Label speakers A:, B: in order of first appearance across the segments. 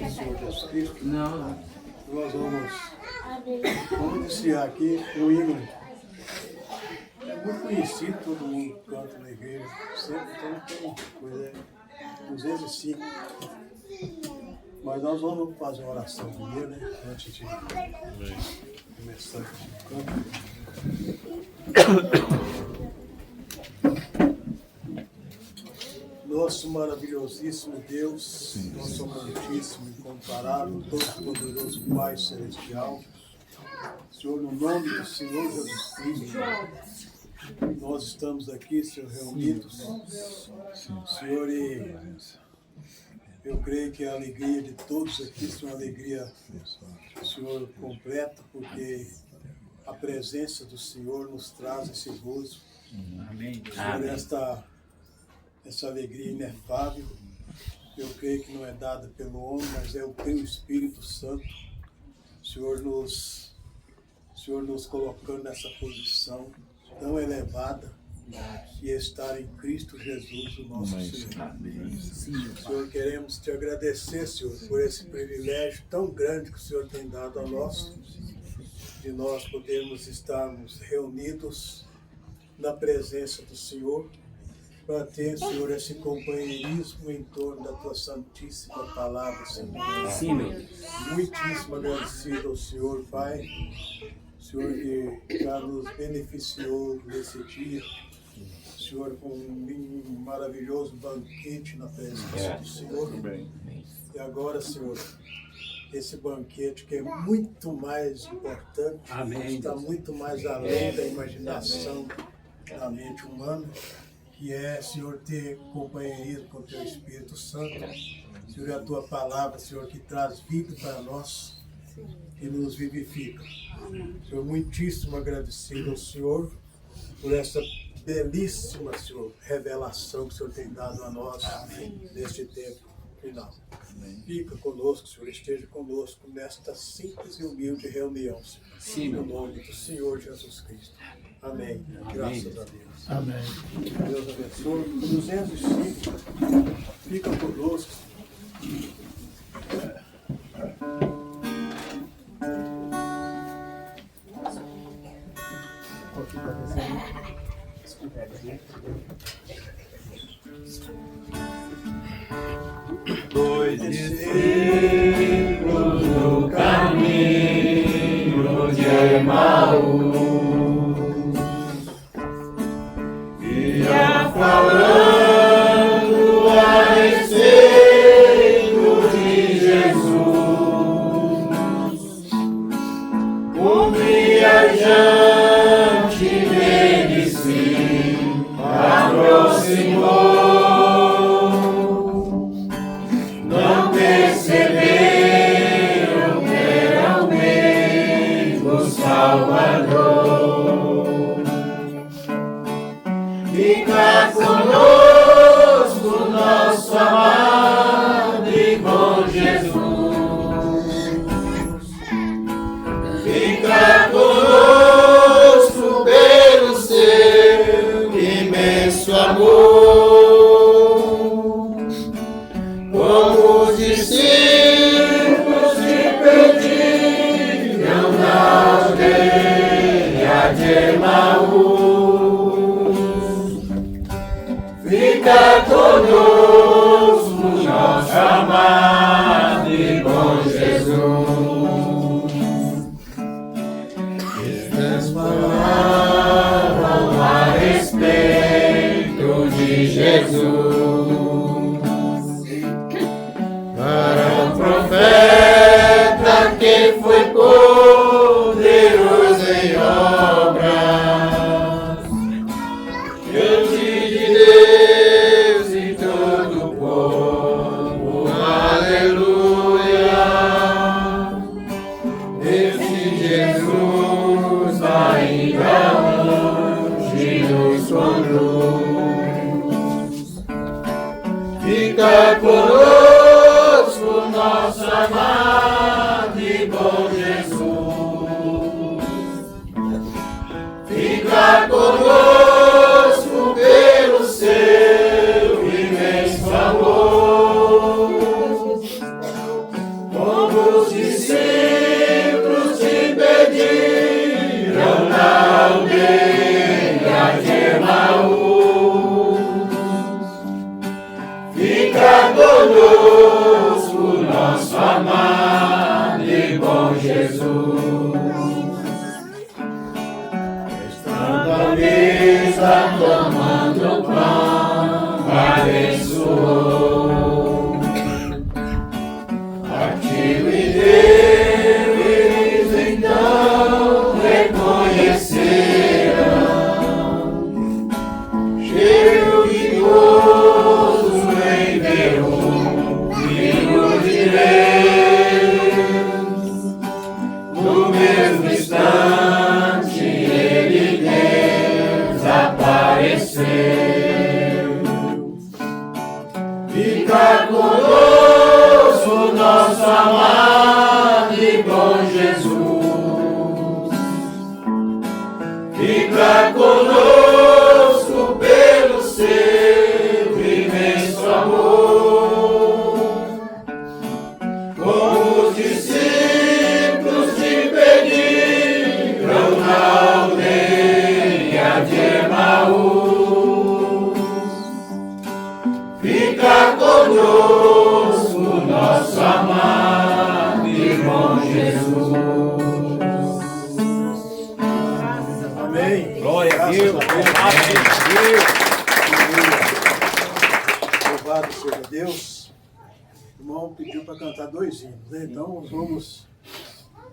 A: Senhor Jesus Cristo. Nós vamos iniciar aqui o hino. É muito conhecido, todo mundo canta na igreja. Sempre tem coisa, 205. Mas nós vamos fazer uma oração primeiro, né? Antes de começar o canto. Nosso maravilhosíssimo Deus, nosso amantíssimo, incomparável, todo-poderoso Pai Celestial, Senhor, no nome do Senhor Jesus Cristo, nós estamos aqui, Senhor, reunidos. Senhor, e eu creio que a alegria de todos aqui, Senhor, uma alegria, Senhor, completa, porque a presença do Senhor nos traz esse gozo.
B: Amém.
A: Senhor, essa alegria inefável, eu creio que não é dada pelo homem, mas é o Teu Espírito Santo. Senhor nos colocando nessa posição tão elevada e estar em Cristo Jesus, o nosso Senhor. Senhor, queremos Te agradecer, Senhor, por esse privilégio tão grande que o Senhor tem dado a nós, de nós podermos estarmos reunidos na presença do Senhor, para ter, Senhor, esse companheirismo em torno da Tua santíssima palavra, Senhor. Muitíssimo agradecido ao Senhor, Pai, Senhor, que já nos beneficiou nesse dia, Senhor, com um maravilhoso banquete na presença do Senhor. E agora, Senhor, esse banquete que é muito mais importante, está muito mais além da imaginação da mente humana, que é, Senhor, ter companheirismo com o Teu Espírito Santo. Senhor, é a Tua palavra, Senhor, que traz vida para nós e nos vivifica. Senhor, muitíssimo agradecido ao Senhor por essa belíssima, Senhor, revelação que o Senhor tem dado a nós neste tempo final. Fica conosco, Senhor, esteja conosco nesta simples e humilde reunião, Senhor. No nome do Senhor Jesus Cristo. Amém. Graças a Deus.
C: Amém.
A: Deus abençoe. 205. Fica conosco.
D: Dois discípulos no caminho de Emaús ia falando a respeito de Jesus. O viajante dele se aproximou. Não perceberam que era o mesmo Salvador. Fica conosco, nosso amado e bom Jesus. Fica conosco pelo seu imenso amor. Como os discípulos te perdiam na aldeia de Emaús. Fica conosco, nosso amado e bom Jesus. Eles falavam a respeito de Jesus. Para
A: O irmão pediu para cantar 2 hinos, né? Então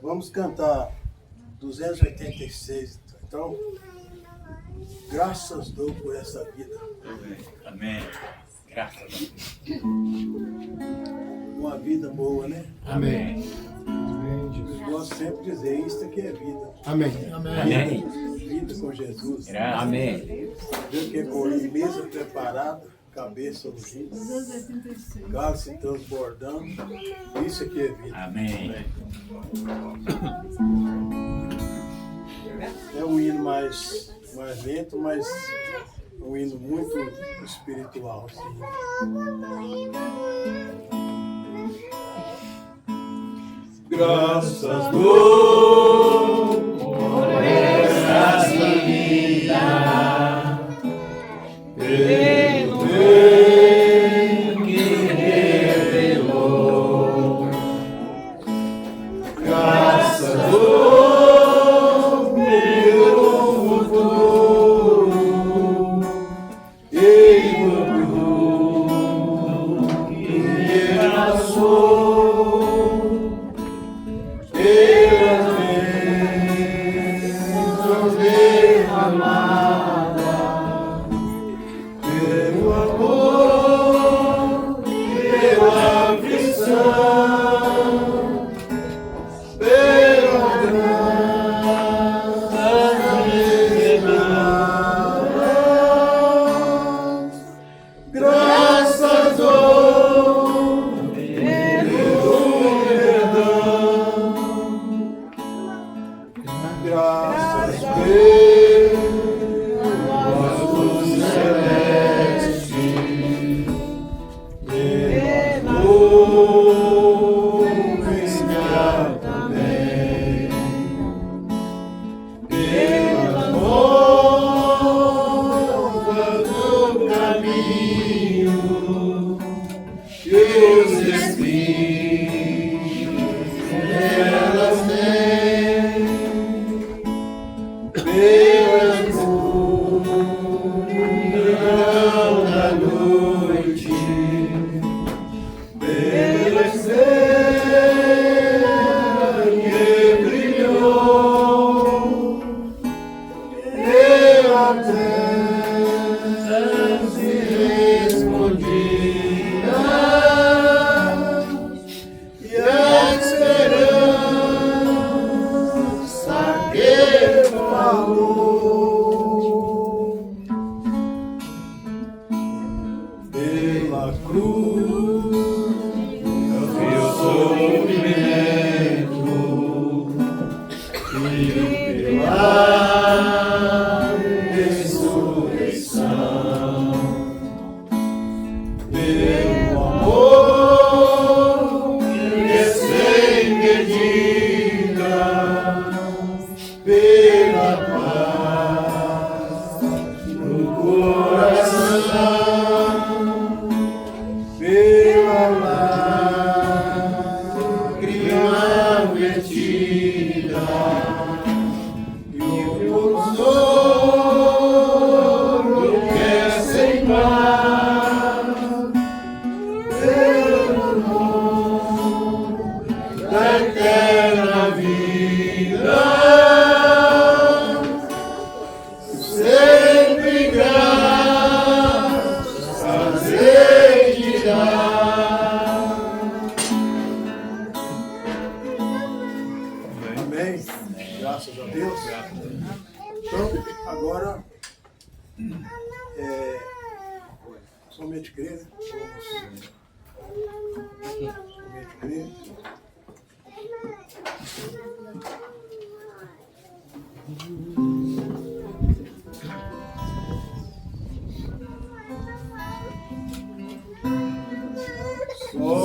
A: vamos cantar 286. Então, graças dou por essa vida.
B: Amém. Graças a Deus.
A: Uma vida boa, né?
B: Amém.
A: Eu gosto sempre de dizer, isto aqui é vida.
D: Amém.
B: Amém.
A: Vida com Jesus.
B: Graças. Amém.
A: Deus que por mesa preparada, cabeça ungida, cálice transbordando. Isso aqui é vida.
B: Amém.
A: É um hino mais lento, mas um hino muito espiritual. Assim.
D: Graças dou por essa vida, pelo bem que revelou. Graças dou pelo futuro e do que passou.
A: Graças a Deus. Então, agora, somente crer, né? Somente crer.
D: Somente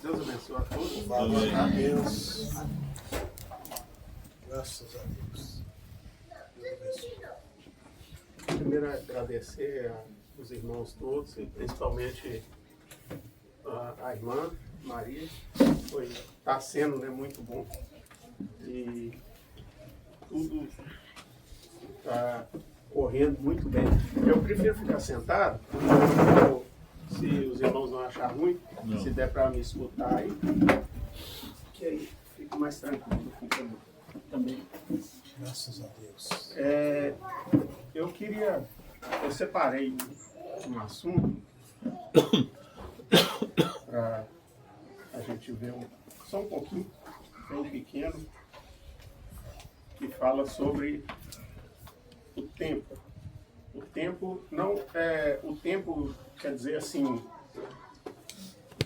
C: Deus abençoe a todos.
A: Glória a Deus. Graças a Deus. Deus abençoe.
C: Primeiro, agradecer aos irmãos todos, e principalmente a irmã Maria. Está sendo, né, muito bom. E tudo está correndo muito bem. Eu prefiro ficar sentado, se os irmãos não acharem ruim, se der para me escutar aí, que aí fico mais tranquilo também.
A: Graças a Deus.
C: Eu separei um assunto para a gente ver só um pouquinho, bem pequeno, que fala sobre o tempo. O tempo não é o tempo, quer dizer assim,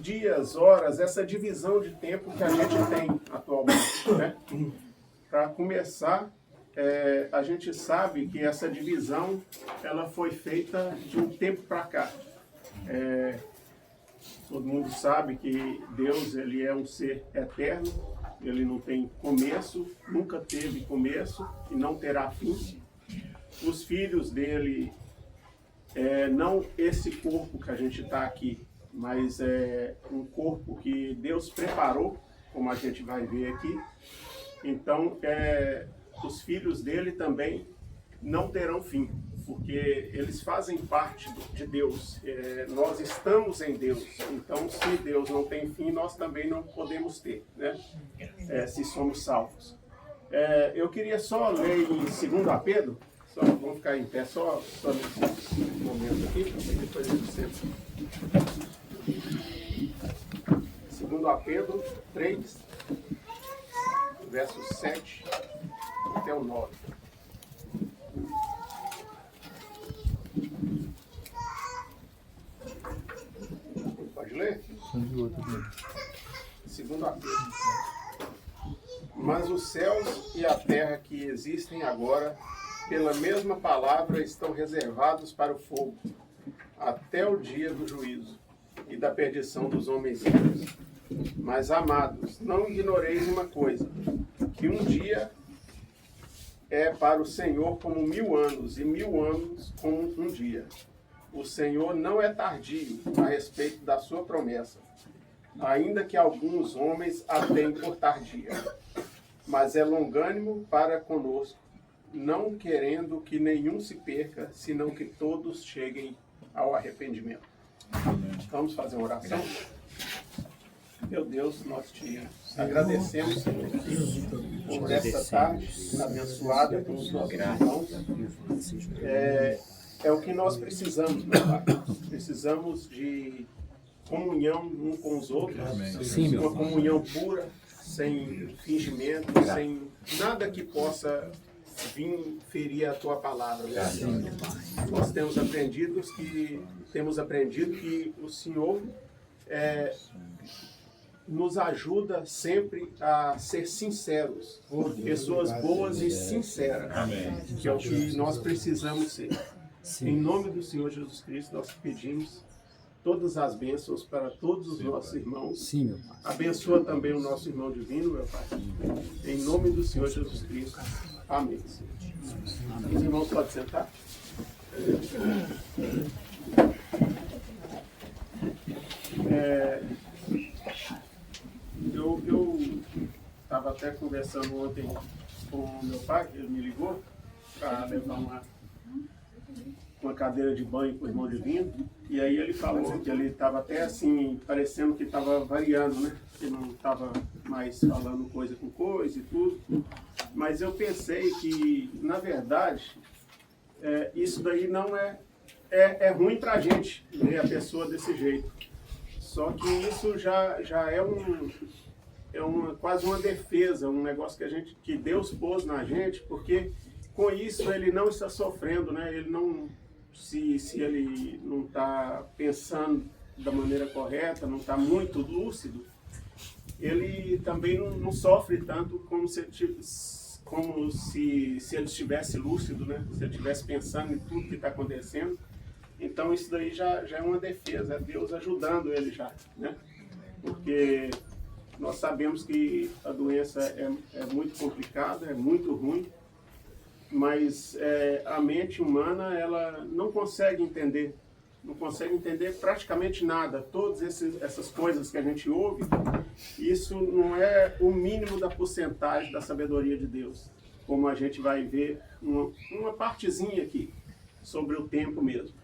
C: dias, horas, essa divisão de tempo que a gente tem atualmente, né? Para começar, a gente sabe que essa divisão ela foi feita de um tempo para cá. Todo mundo sabe que Deus ele é um ser eterno, ele não tem começo, nunca teve começo e não terá fim. Os filhos dele, não esse corpo que a gente está aqui, mas é um corpo que Deus preparou, como a gente vai ver aqui. Então, os filhos dele também não terão fim, porque eles fazem parte de Deus. Nós estamos em Deus, então se Deus não tem fim, nós também não podemos ter, né? Se somos salvos. Eu queria só ler em 2 Pedro, vamos ficar em pé só nesse momento aqui, e depois a gente senta. 2 Pedro 3, versos 7 até o 9. Pode ler? 2 Pedro. Mas os céus e a terra que existem agora, pela mesma palavra, estão reservados para o fogo, até o dia do juízo e da perdição dos homens ímpios. Mas, amados, não ignoreis uma coisa, que um dia é para o Senhor como 1000 anos, e 1000 anos como um dia. O Senhor não é tardio a respeito da sua promessa, ainda que alguns homens a tenham por tardia, mas é longânimo para conosco, não querendo que nenhum se perca, senão que todos cheguem ao arrependimento. Vamos fazer uma oração? Meu Deus, nós te agradecemos, Senhor, por essa tarde abençoada com os nossos irmãos. É o que nós precisamos, meu Pai. Precisamos de comunhão um com os outros, uma comunhão pura, sem fingimento, sem nada que possa vir ferir a Tua palavra. Nós temos aprendido que o Senhor nos ajuda sempre a ser sinceros, pessoas boas e sinceras, que é o que nós precisamos ser. Em nome do Senhor Jesus Cristo, nós pedimos todas as bênçãos para todos os nossos irmãos. Abençoa também o nosso irmão divino, meu Pai. Em nome do Senhor Jesus Cristo. Amém. Os irmãos podem sentar? Eu estava até conversando ontem com o meu pai, ele me ligou para levar uma cadeira de banho para o irmão divino, e aí ele falou que ele estava até assim, parecendo que estava variando, né? Que não estava mais falando coisa com coisa e tudo. Mas eu pensei que, na verdade, isso daí não é ruim para a gente, ver a pessoa desse jeito. Só que isso já é quase uma defesa, um negócio que Deus pôs na gente, porque com isso ele não está sofrendo, né? Ele não, se ele não está pensando da maneira correta, não está muito lúcido, ele também não sofre tanto como se ele estivesse lúcido, né? Se ele estivesse pensando em tudo que está acontecendo. Então isso daí já é uma defesa, é Deus ajudando ele já, né? porque nós sabemos que a doença é muito complicada, é muito ruim, mas a mente humana ela não consegue entender praticamente nada. Todas essas coisas que a gente ouve, isso não é o mínimo da porcentagem da sabedoria de Deus, como a gente vai ver uma partezinha aqui sobre o tempo mesmo.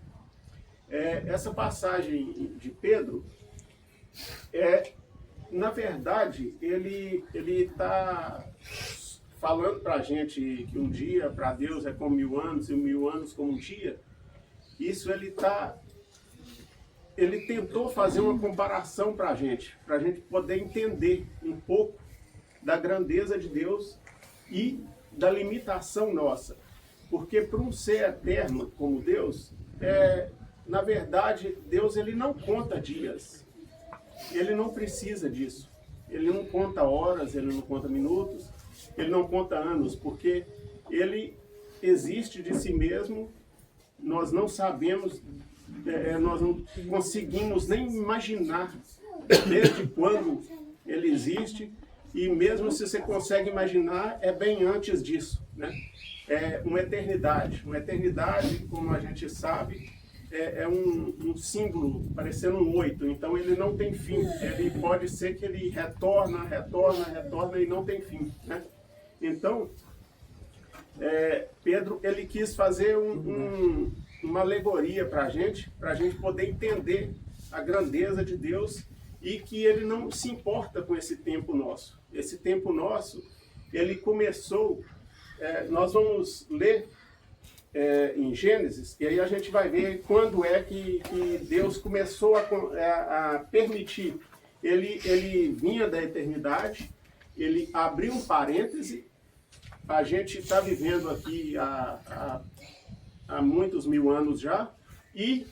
C: Essa passagem de Pedro, na verdade, ele está falando para a gente que um dia para Deus é como 1000 anos e 1000 anos como um dia. Isso ele tentou fazer uma comparação para a gente poder entender um pouco da grandeza de Deus e da limitação nossa. Porque para um ser eterno como Deus, na verdade, Deus ele não conta dias. Ele não precisa disso. Ele não conta horas, ele não conta minutos, ele não conta anos, porque ele existe de si mesmo. Nós não sabemos, nós não conseguimos nem imaginar desde quando ele existe, e mesmo se você consegue imaginar, é bem antes disso, né? É uma eternidade, como a gente sabe, é um símbolo, parecendo um 8, então ele não tem fim. Ele pode ser que ele retorna e não tem fim, né? Então, Pedro, ele quis fazer uma alegoria para a gente poder entender a grandeza de Deus e que ele não se importa com esse tempo nosso. Esse tempo nosso, ele começou, nós vamos ler em Gênesis, e aí a gente vai ver quando é que Deus começou a permitir. Ele vinha da eternidade, ele abriu um parêntese. A gente está vivendo aqui há muitos 1000 anos já, e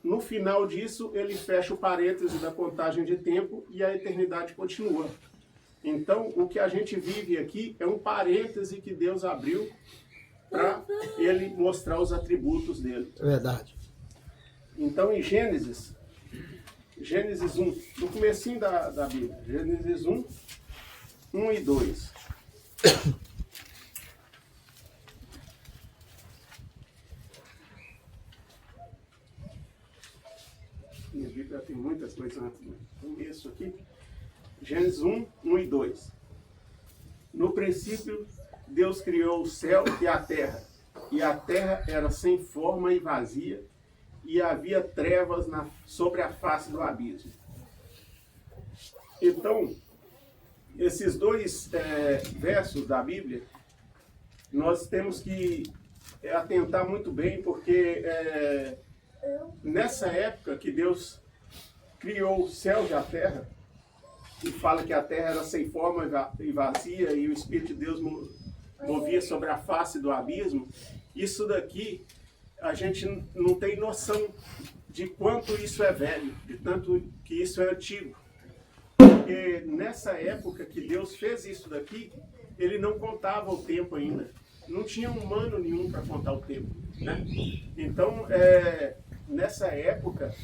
C: no final disso ele fecha o parêntese da contagem de tempo e a eternidade continua. Então o que a gente vive aqui é um parêntese que Deus abriu para ele mostrar os atributos dele.
E: É verdade.
C: Então em Gênesis 1, no comecinho da Bíblia, Gênesis 1 e 2. Minha Bíblia tem muitas coisas antes do começo aqui. Gênesis 1 e 2. No princípio, Deus criou o céu e a terra era sem forma e vazia, e havia trevas sobre a face do abismo. Então, esses dois versos da Bíblia, nós temos que atentar muito bem, porque nessa época que Deus criou o céu e a terra, e fala que a terra era sem forma e vazia, e o Espírito de Deus movia sobre a face do abismo, isso daqui a gente não tem noção de quanto isso é velho, de tanto que isso é antigo. Porque nessa época que Deus fez isso daqui, ele não contava o tempo ainda. Não tinha humano nenhum para contar o tempo, né? Então, nessa época,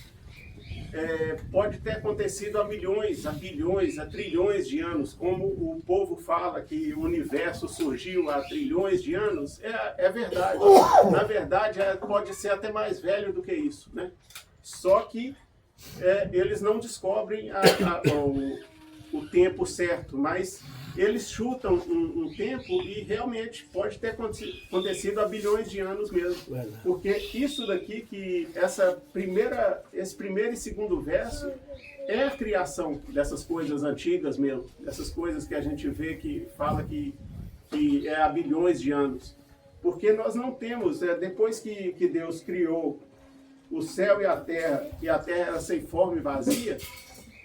C: pode ter acontecido há milhões, a bilhões, a trilhões de anos, como o povo fala que o universo surgiu há trilhões de anos, é verdade. Na verdade, pode ser até mais velho do que isso, né? Só que eles não descobrem o tempo certo, mas eles chutam um tempo e realmente pode ter acontecido há bilhões de anos mesmo. Porque isso daqui, esse primeiro e segundo verso, é a criação dessas coisas antigas mesmo, dessas coisas que a gente vê que fala que é há bilhões de anos. Porque nós não temos, depois que Deus criou o céu e a terra era sem forma e vazia,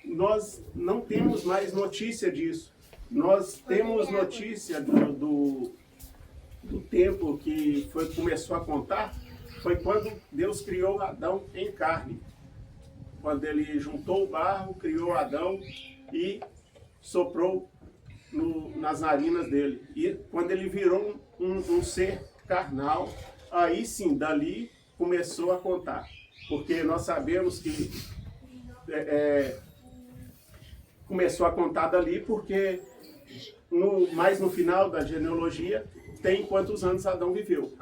C: nós não temos mais notícia disso. Nós temos notícia do tempo que começou a contar, foi quando Deus criou Adão em carne. Quando ele juntou o barro, criou Adão e soprou nas narinas dele. E quando ele virou um ser carnal, aí sim, dali começou a contar. Porque nós sabemos que começou a contar dali porque mais no final da genealogia tem quantos anos Adão viveu.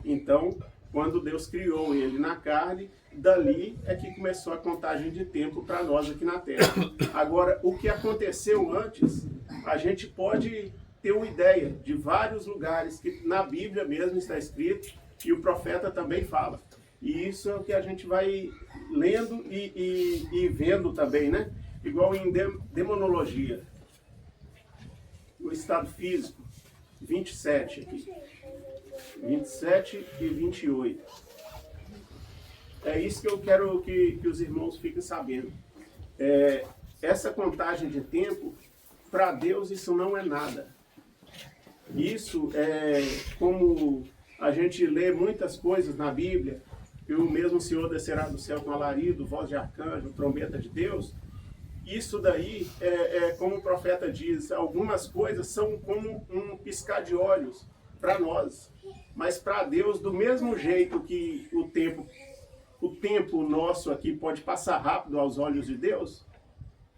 C: Então, quando Deus criou ele na carne, dali é que começou a contagem de tempo para nós aqui na Terra. Agora, o que aconteceu antes, a gente pode ter uma ideia de vários lugares que na Bíblia mesmo está escrito e o profeta também fala. E isso é o que a gente vai lendo e vendo também, né? Igual em demonologia, o estado físico, 27 aqui, 27 e 28. É isso que eu quero que os irmãos fiquem sabendo. Essa contagem de tempo, para Deus isso não é nada. Isso é como a gente lê muitas coisas na Bíblia, que o mesmo Senhor descerá do céu com alarido, voz de arcanjo, trombeta de Deus. Isso daí, como o profeta diz, algumas coisas são como um piscar de olhos para nós. Mas para Deus, do mesmo jeito que o tempo nosso aqui pode passar rápido aos olhos de Deus,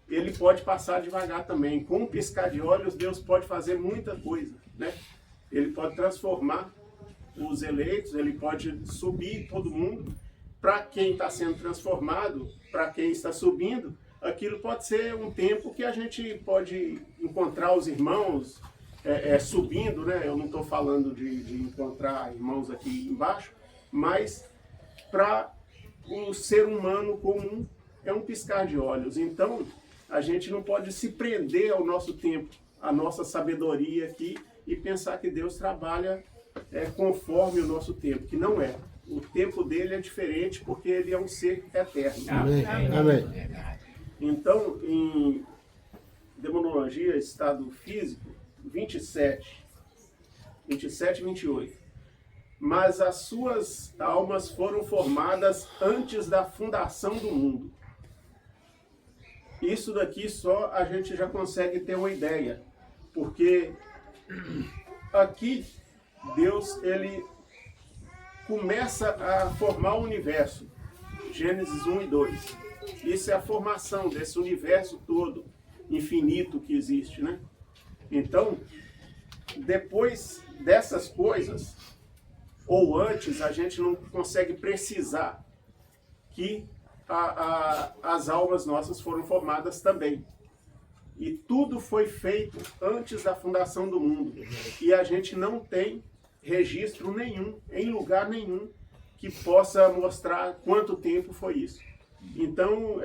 C: ele pode passar devagar também. Com um piscar de olhos, Deus pode fazer muita coisa, né? Ele pode transformar os eleitos, ele pode subir todo mundo. Para quem está sendo transformado, para quem está subindo, aquilo pode ser um tempo que a gente pode encontrar os irmãos subindo, né? Eu não estou falando de encontrar irmãos aqui embaixo, mas para o ser humano comum é um piscar de olhos. Então, a gente não pode se prender ao nosso tempo, à nossa sabedoria aqui e pensar que Deus trabalha conforme o nosso tempo, que não é. O tempo dele é diferente porque ele é um ser eterno.
D: Amém. Amém.
C: Então, em demonologia, estado físico, 27 e 28. Mas as suas almas foram formadas antes da fundação do mundo. Isso daqui só a gente já consegue ter uma ideia. Porque aqui Deus, ele começa a formar o universo. Gênesis 1 e 2. Isso é a formação desse universo todo, infinito que existe, né? Então, depois dessas coisas, ou antes, a gente não consegue precisar que as almas nossas foram formadas também. E tudo foi feito antes da fundação do mundo. E a gente não tem registro nenhum, em lugar nenhum, que possa mostrar quanto tempo foi isso. Então,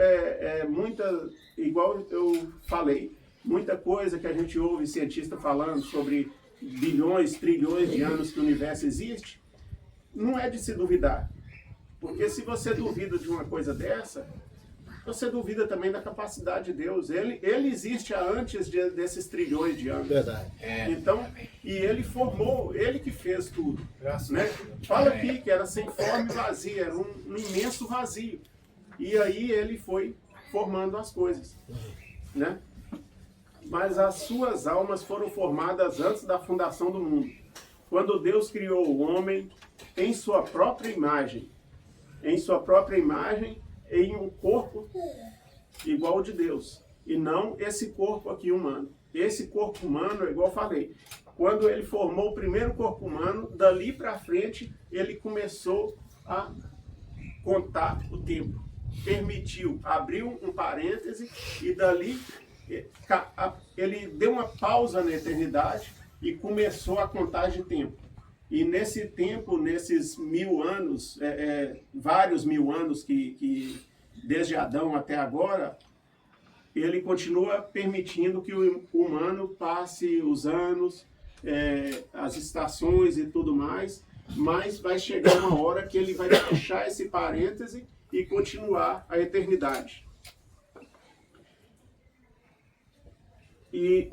C: igual eu falei, muita coisa que a gente ouve cientista falando sobre bilhões, trilhões de anos que o universo existe, não é de se duvidar. Porque se você duvida de uma coisa dessa, você duvida também da capacidade de Deus. Ele existe antes desses trilhões de anos.
D: Verdade.
C: Então, e ele formou, ele que fez tudo. Né? Fala aqui que era sem forma e vazio, era um imenso vazio. E aí ele foi formando as coisas. Né? Mas as suas almas foram formadas antes da fundação do mundo. Quando Deus criou o homem em sua própria imagem, em um corpo igual ao de Deus, e não esse corpo aqui humano. Esse corpo humano, igual eu falei, quando ele formou o primeiro corpo humano, dali para frente, ele começou a contar o tempo. Permitiu, abriu um parêntese, e dali ele deu uma pausa na eternidade e começou a contagem de tempo. E nesse tempo, nesses 1000 anos, vários 1000 anos que desde Adão até agora, ele continua permitindo que o humano passe os anos, as estações e tudo mais, mas vai chegar uma hora que ele vai fechar esse parêntese e continuar a eternidade. E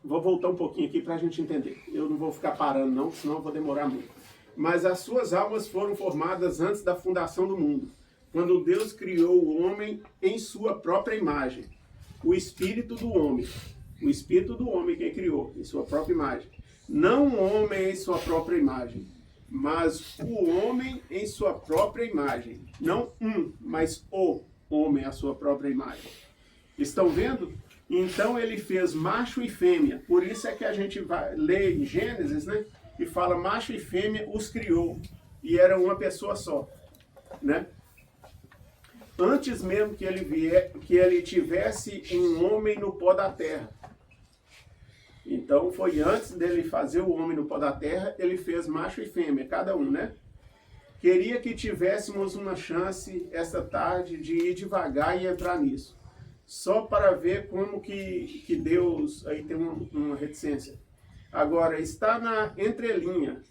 C: vou voltar um pouquinho aqui para a gente entender. Eu não vou ficar parando não, senão eu vou demorar muito. Mas as suas almas foram formadas antes da fundação do mundo, quando Deus criou o homem em sua própria imagem. O espírito do homem quem criou, em sua própria imagem. Não o homem em sua própria imagem, mas o homem em sua própria imagem. Não mas o homem à sua própria imagem. Estão vendo? Então ele fez macho e fêmea. Por isso é que a gente vai ler em Gênesis, né? E fala macho e fêmea os criou. E era uma pessoa só, né? Antes mesmo que ele tivesse um homem no pó da terra. Então foi antes dele fazer o homem no pó da terra, ele fez macho e fêmea, cada um, né? Queria que tivéssemos uma chance esta tarde de ir devagar e entrar nisso. Só para ver como que Deus, aí tem uma reticência. Agora, está na entrelinha.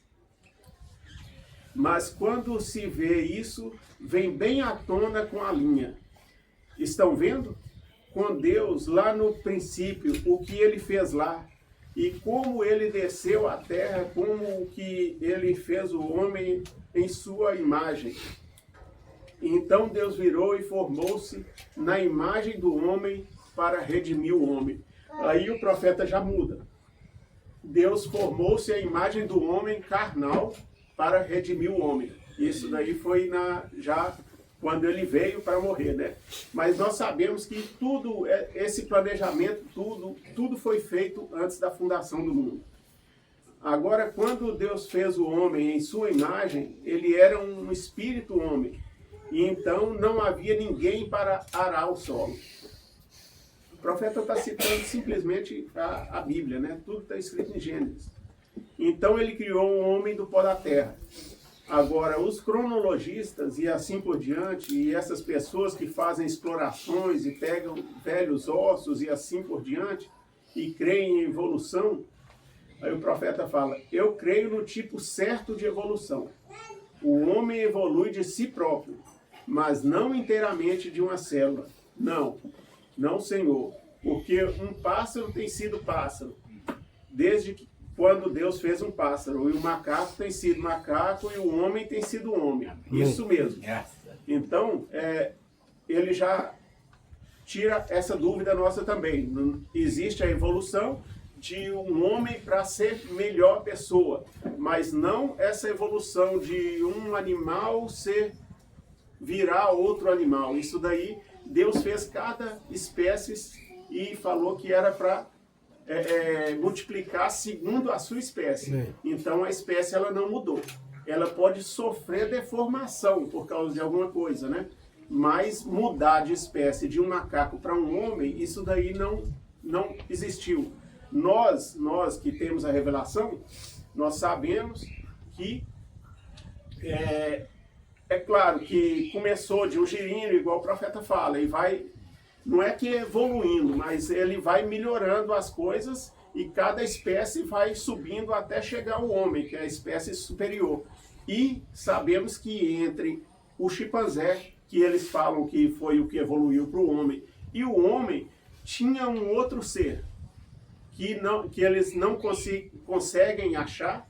C: Mas quando se vê isso, vem bem à tona com a linha. Estão vendo? Com Deus, lá no princípio, o que ele fez lá. E como ele desceu à terra, como que ele fez o homem em sua imagem. Então Deus virou e formou-se na imagem do homem para redimir o homem. Aí o profeta já muda. Deus formou-se à imagem do homem carnal para redimir o homem. Isso daí foi já quando ele veio para morrer, né? Mas nós sabemos que tudo, esse planejamento, tudo foi feito antes da fundação do mundo. Agora, quando Deus fez o homem em sua imagem, ele era um espírito homem. E então não havia ninguém para arar o solo. O profeta está citando simplesmente a Bíblia, né? Tudo está escrito em Gênesis. Então ele criou um homem do pó da terra. Agora, os cronologistas e assim por diante, e essas pessoas que fazem explorações e pegam velhos ossos e assim por diante, e creem em evolução, aí o profeta fala, eu creio no tipo certo de evolução. O homem evolui de si próprio, mas não inteiramente de uma célula. Não, Senhor, porque um pássaro tem sido pássaro, desde quando Deus fez um pássaro, e o macaco tem sido macaco, e o homem tem sido homem. Isso mesmo. Então, ele já tira essa dúvida nossa também. Existe a evolução de um homem para ser melhor pessoa, mas não essa evolução de um animal virar outro animal. Isso daí, Deus fez cada espécie e falou que era para multiplicar segundo a sua espécie. Então a espécie ela não mudou. Ela pode sofrer deformação por causa de alguma coisa, né? Mas mudar de espécie de um macaco para um homem, isso daí não existiu. Nós que temos a revelação, nós sabemos que é claro que começou de um girino, igual o profeta fala, e vai, não é que evoluindo, mas ele vai melhorando as coisas e cada espécie vai subindo até chegar ao homem, que é a espécie superior. E sabemos que entre o chimpanzé, que eles falam que foi o que evoluiu para o homem, e o homem tinha um outro ser, que eles não conseguem achar,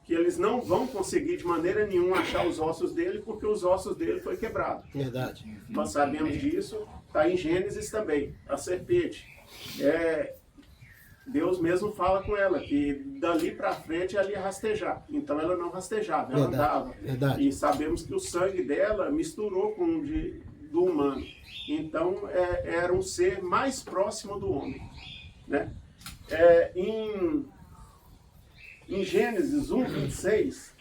C: que eles não vão conseguir de maneira nenhuma achar os ossos dele, porque os ossos dele foi quebrado.
E: Verdade.
C: Nós sabemos disso, está em Gênesis também, a serpente. Deus mesmo fala com ela, que dali para frente ela ia rastejar. Então ela não rastejava, ela andava.
E: Verdade.
C: E sabemos que o sangue dela misturou com o do humano. Então era um ser mais próximo do homem, né? Em Gênesis 1:26,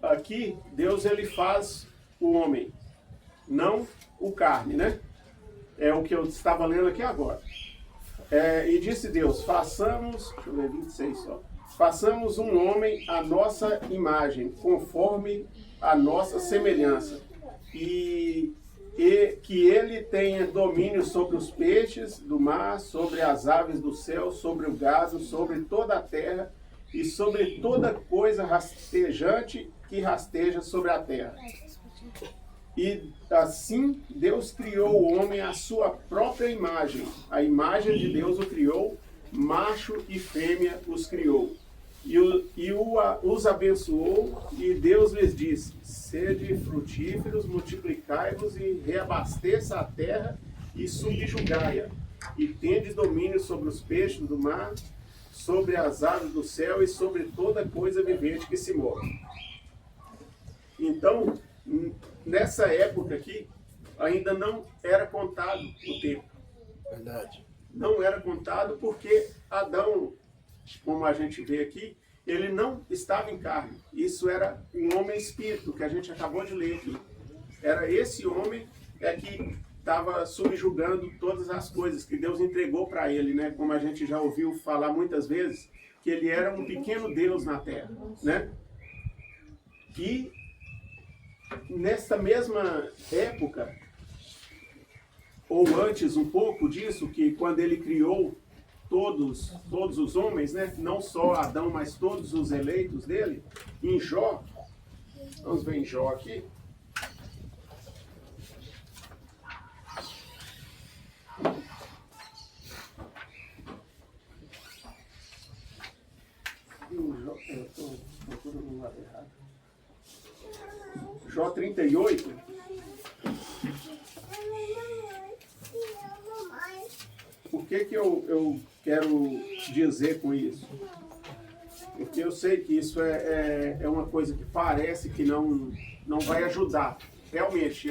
C: aqui Deus ele faz o homem, não o carne, né? É o que eu estava lendo aqui agora. E disse Deus, façamos, deixa eu ver, 26 só. Façamos um homem à nossa imagem, conforme a nossa semelhança. E que ele tenha domínio sobre os peixes do mar, sobre as aves do céu, sobre o gado, sobre toda a terra e sobre toda coisa rastejante que rasteja sobre a terra. E assim Deus criou o homem à sua própria imagem. A imagem de Deus o criou, macho e fêmea os criou. Os abençoou, e Deus lhes disse, sede frutíferos, multiplicai-vos e reabasteça a terra e subjugai-a, e tendes domínio sobre os peixes do mar, sobre as aves do céu e sobre toda coisa vivente que se move. Então, nessa época aqui, ainda não era contado o tempo.
E: Verdade.
C: Não era contado porque Adão, como a gente vê aqui, ele não estava em carne. Isso era um homem espírito, que a gente acabou de ler aqui. Era esse homem que estava subjugando todas as coisas que Deus entregou para ele, né? Como a gente já ouviu falar muitas vezes, que ele era um pequeno Deus na terra, né? E nessa mesma época, ou antes um pouco disso, que quando ele criou todos os homens, né? Não só Adão, mas todos os eleitos dele, em Jó, vamos ver em Jó aqui. Jó 38. O que eu quero dizer com isso? Porque eu sei que isso é uma coisa que parece que não vai ajudar. Realmente,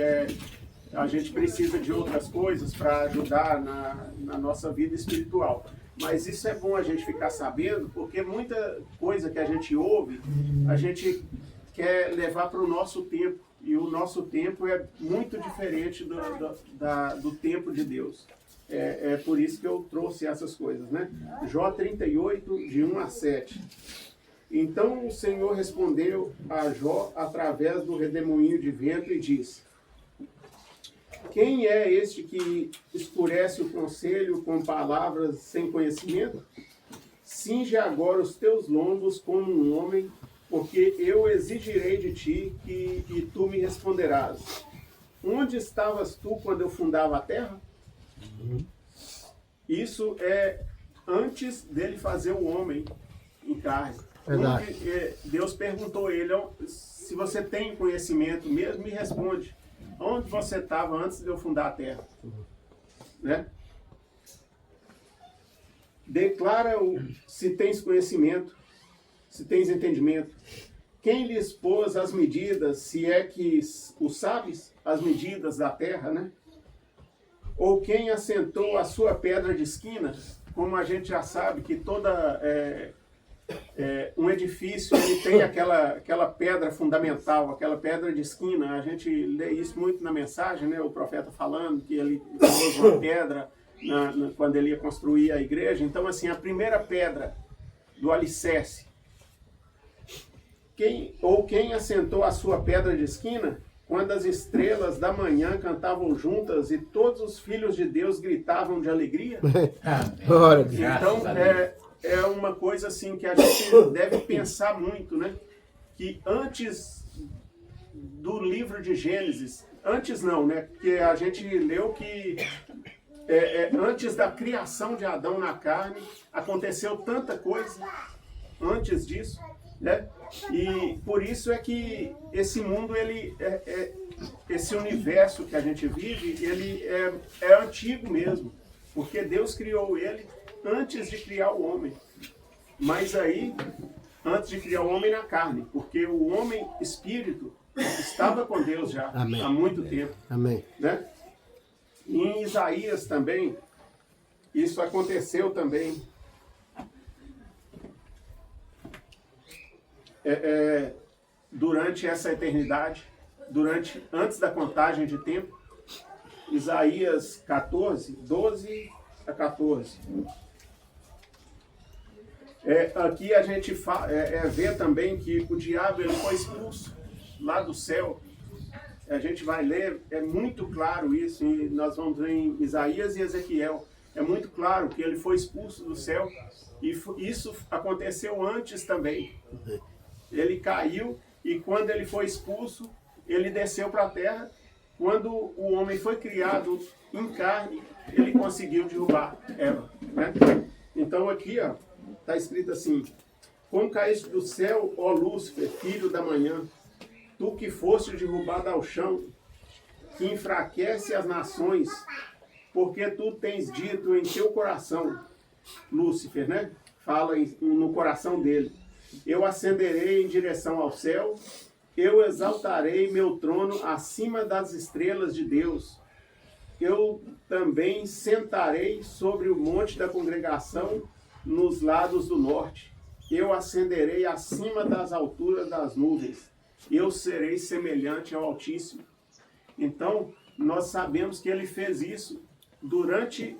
C: a gente precisa de outras coisas para ajudar na nossa vida espiritual. Mas isso é bom a gente ficar sabendo, porque muita coisa que a gente ouve, a gente quer levar para o nosso tempo. E o nosso tempo é muito diferente do tempo de Deus. É por isso que eu trouxe essas coisas, né? Jó 38, de 1 a 7. Então o Senhor respondeu a Jó através do redemoinho de vento e disse: quem é este que escurece o conselho com palavras sem conhecimento? Cinge agora os teus lombos como um homem, porque eu exigirei de ti e tu me responderás. Onde estavas tu quando eu fundava a terra? Isso é antes dele fazer o homem em carne.
E: Verdade.
C: Deus perguntou a ele: se você tem conhecimento mesmo, me responde. Onde você estava antes de eu fundar a terra? Né? Declara se tens conhecimento, se tens entendimento. Quem lhes pôs as medidas, se é que o sabes, as medidas da terra, né? Ou quem assentou a sua pedra de esquina? Como a gente já sabe que toda um edifício ele tem aquela pedra fundamental, aquela pedra de esquina. A gente lê isso muito na mensagem, né? O profeta falando que ele pôs uma pedra quando ele ia construir a igreja. Então, assim, a primeira pedra do alicerce. Quem assentou a sua pedra de esquina? Quando as estrelas da manhã cantavam juntas e todos os filhos de Deus gritavam de alegria?
E: Glória a Deus.
C: Então, é uma coisa assim que a gente deve pensar muito, né? Que antes do livro de Gênesis, antes não, né? Porque a gente leu que antes da criação de Adão na carne, aconteceu tanta coisa antes disso, né? E por isso é que esse mundo, esse universo que a gente vive, ele é antigo mesmo, porque Deus criou ele antes de criar o homem. Mas aí, antes de criar o homem na carne, porque o homem espírito estava com Deus já. Amém. Há muito tempo.
E: Amém.
C: Né? E em Isaías também, isso aconteceu também. Durante essa eternidade, antes da contagem de tempo, Isaías 14, 12 a 14. Aqui a gente vê também que o diabo ele foi expulso lá do céu. A gente vai ler, é muito claro isso, e nós vamos ver em Isaías e Ezequiel. É muito claro que ele foi expulso do céu, e isso aconteceu antes também. Ele caiu, e quando ele foi expulso, ele desceu para a terra. Quando o homem foi criado em carne, ele conseguiu derrubar Eva, né? Então aqui está escrito assim: como caíste do céu, ó Lúcifer, filho da manhã, tu que foste derrubado ao chão, que enfraquece as nações, porque tu tens dito em teu coração, Lúcifer, né? fala no coração dele. Eu ascenderei em direção ao céu, eu exaltarei meu trono acima das estrelas de Deus. Eu também sentarei sobre o monte da congregação nos lados do norte. Eu ascenderei acima das alturas das nuvens. Eu serei semelhante ao Altíssimo. Então, nós sabemos que ele fez isso durante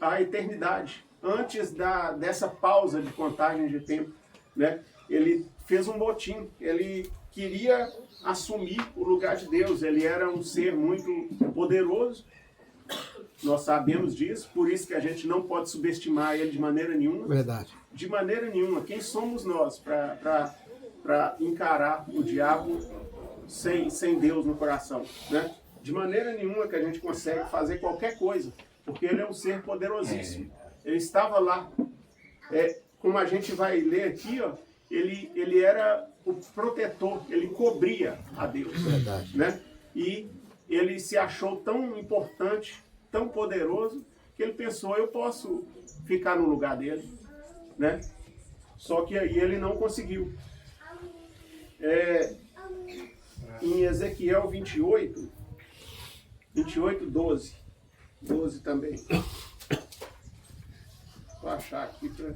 C: a eternidade, antes dessa pausa de contagem de tempo, né? Ele fez um motim, ele queria assumir o lugar de Deus, ele era um ser muito poderoso, nós sabemos disso, por isso que a gente não pode subestimar ele de maneira nenhuma.
E: Verdade.
C: De maneira nenhuma. Quem somos nós para encarar o diabo sem Deus no coração, né? De maneira nenhuma que a gente consegue fazer qualquer coisa, porque ele é um ser poderosíssimo. Ele estava lá. Como a gente vai ler aqui, ó, ele era o protetor, ele cobria a Deus.
E: Verdade.
C: Né? E ele se achou tão importante, tão poderoso, que ele pensou, eu posso ficar no lugar dele. Né? Só que aí ele não conseguiu. Em Ezequiel 28, 12. 12 também. Vou achar aqui para...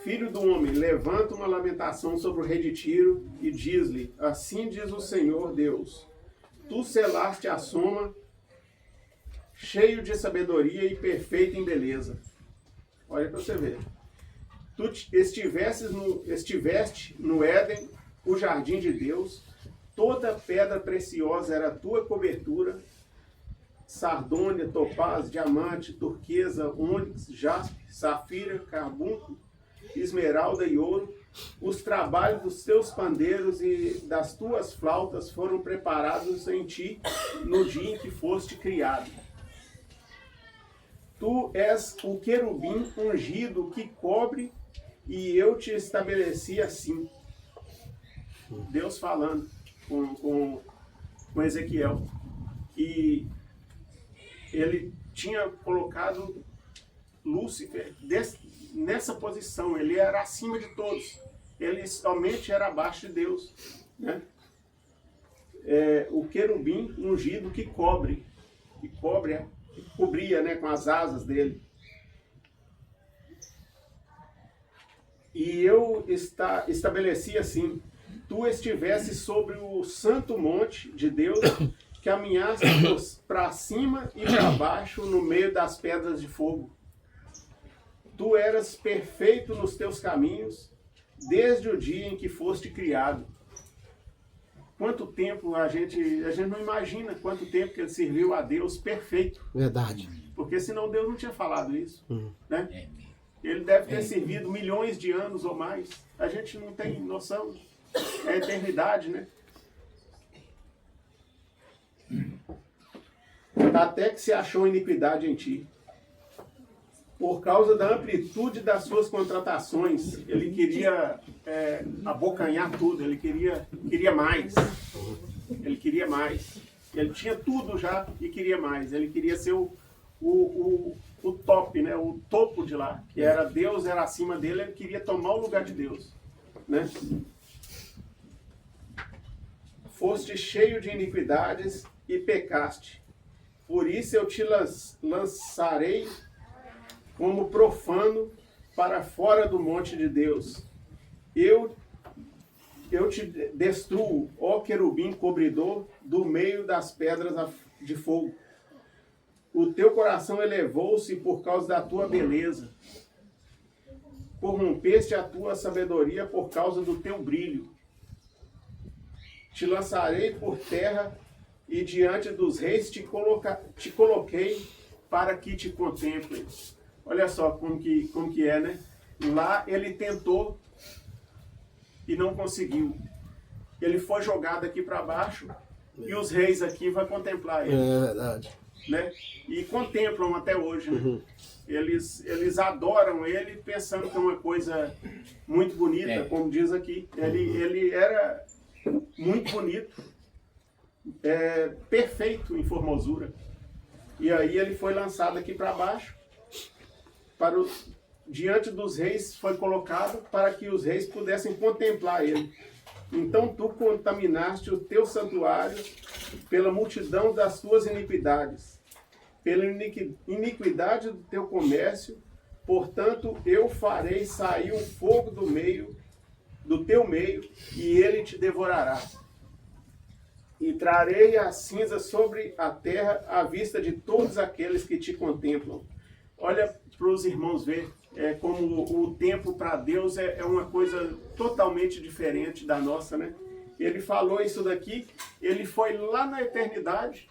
C: Filho do homem, levanta uma lamentação sobre o rei de Tiro e diz-lhe, assim diz o Senhor Deus, tu selaste a soma, cheio de sabedoria e perfeito em beleza. Olha para você ver. Tu estiveste no Éden, o jardim de Deus, toda pedra preciosa era a tua cobertura, sardônia, topaz, diamante, turquesa, ônix, jaspe, safira, carbunco, esmeralda e ouro. Os trabalhos dos teus pandeiros e das tuas flautas foram preparados em ti no dia em que foste criado. Tu és o querubim ungido que cobre, e eu te estabeleci assim. Deus falando com Ezequiel, que ele tinha colocado Lúcifer nessa posição, ele era acima de todos, ele somente era abaixo de Deus, né? O querubim ungido que cobria, né, com as asas dele. E eu estabeleci assim, tu estivesse sobre o santo monte de Deus, caminhaste para cima e para baixo no meio das pedras de fogo. Tu eras perfeito nos teus caminhos, desde o dia em que foste criado. Quanto tempo a gente não imagina quanto tempo que ele serviu a Deus perfeito.
E: Verdade.
C: Porque senão Deus não tinha falado isso. Né? Ele deve ter servido milhões de anos ou mais. A gente não tem noção. É a eternidade, né? Até que se achou iniquidade em ti. Por causa da amplitude das suas contratações, ele queria abocanhar tudo, ele queria mais. Ele queria mais. Ele tinha tudo já e queria mais. Ele queria ser o top, né? O topo de lá, que era Deus, era acima dele, ele queria tomar o lugar de Deus. Né? Foste cheio de iniquidades e pecaste. Por isso eu te lançarei como profano para fora do monte de Deus. Eu te destruo, ó querubim cobridor, do meio das pedras de fogo. O teu coração elevou-se por causa da tua beleza. Corrompeste a tua sabedoria por causa do teu brilho. Te lançarei por terra e diante dos reis te coloquei para que te contemplem. Olha só como que é, né? Lá ele tentou e não conseguiu. Ele foi jogado aqui para baixo e os reis aqui vão contemplar ele.
E: É verdade.
C: Né? E contemplam até hoje. Né? Eles adoram ele pensando que é uma coisa muito bonita, como diz aqui. Ele era muito bonito, perfeito em formosura. E aí ele foi lançado aqui para baixo diante dos reis foi colocado para que os reis pudessem contemplar ele. Então tu contaminaste o teu santuário pela multidão das tuas iniquidades, pela iniquidade do teu comércio. Portanto, eu farei sair um fogo do teu meio, e ele te devorará. E trarei a cinza sobre a terra à vista de todos aqueles que te contemplam. Olha para os irmãos ver como o tempo para Deus é uma coisa totalmente diferente da nossa, né? Ele falou isso daqui, ele foi lá na eternidade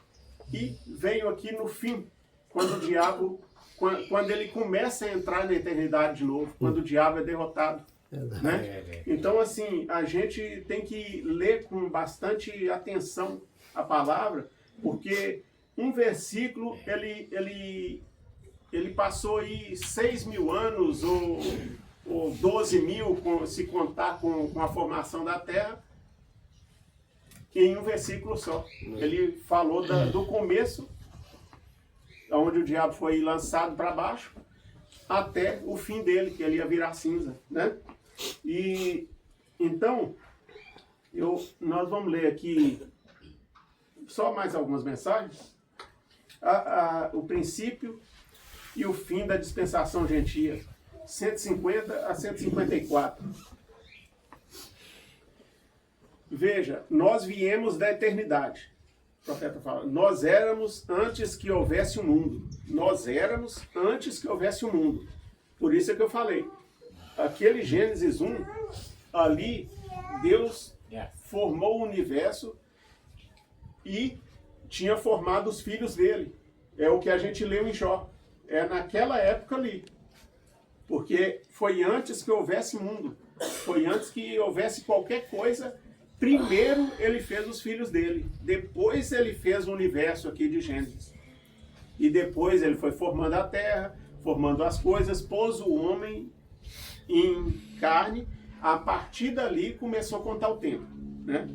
C: e veio aqui no fim, quando o diabo, quando ele começa a entrar na eternidade de novo, quando o diabo é derrotado. Né? Então, assim, a gente tem que ler com bastante atenção a palavra, porque um versículo, ele passou aí 6.000 anos ou 12.000, se contar com a formação da Terra, em um versículo só. Ele falou do começo, onde o diabo foi lançado para baixo, até o fim dele, que ele ia virar cinza, né? E então, nós vamos ler aqui só mais algumas mensagens. O princípio e o fim da dispensação gentia, 150 a 154. Veja, nós viemos da eternidade. O profeta fala, nós éramos antes que houvesse o mundo. Nós éramos antes que houvesse o mundo. Por isso é que eu falei. Aquele Gênesis 1, ali Deus formou o universo e tinha formado os filhos dele. É o que a gente leu em Jó. É naquela época ali. Porque foi antes que houvesse mundo. Foi antes que houvesse qualquer coisa. Primeiro ele fez os filhos dele. Depois ele fez o universo aqui de Gênesis. E depois ele foi formando a terra, formando as coisas, pôs o homem em carne. A partir dali começou a contar o tempo, né?